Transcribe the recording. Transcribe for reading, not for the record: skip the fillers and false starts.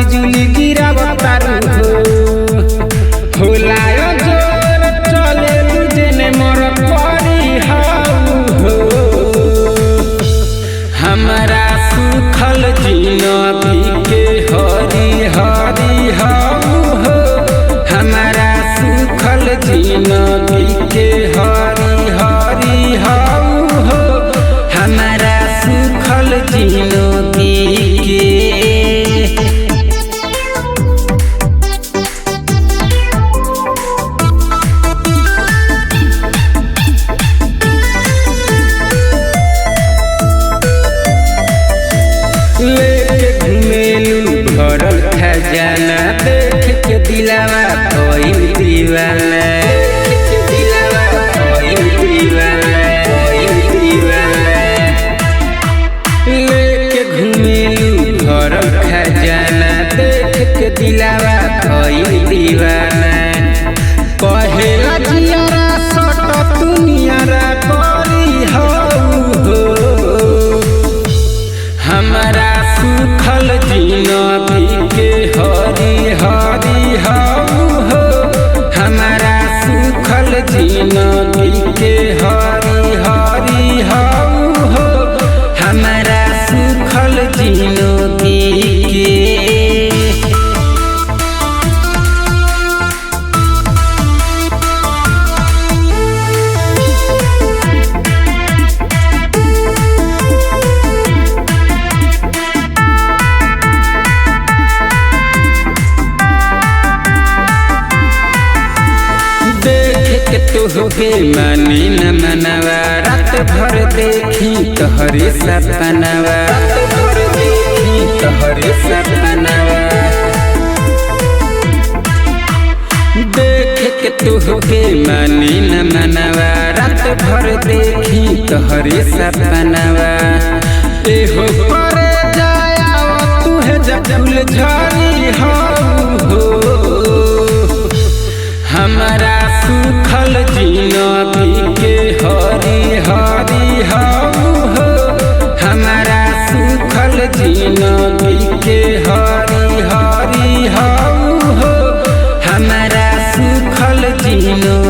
बिजुली गिरावतारू होला जोर चले जेने मोर परी हो हमारा सुखल जिंदगी के हरी हरी हो हमारा सुखल जिंदगी के हरी हरी हो हमारा सुखल जिंदगी के लेके घुमेलू भरल खजाना देख के दिलावा कोई दीवाना लेके घुमेलू भरल खजाना देख के दिलावा कोई दीवाना कहेला जियारा सट दुनियारा करी हो हमारा सुखल जिंदगी के हरी हरी हो हमारा सुखल जिंदगी के हरी हरी हो हमारा सुखल जिंदगी के तुहके मानी न मनवा रात भर देखी तोहरे सपनवा देख के तुहके मानी न मनवा रात भर देखी तोहरे सपनवा एहो करे जाया तुहे जब फूल झड़ी हो हमारा सुखल जिंदगी के हरी हरी हो हमारा सुखल जिंदगी के हरी हरी हो हमारा सुखल जिंदगी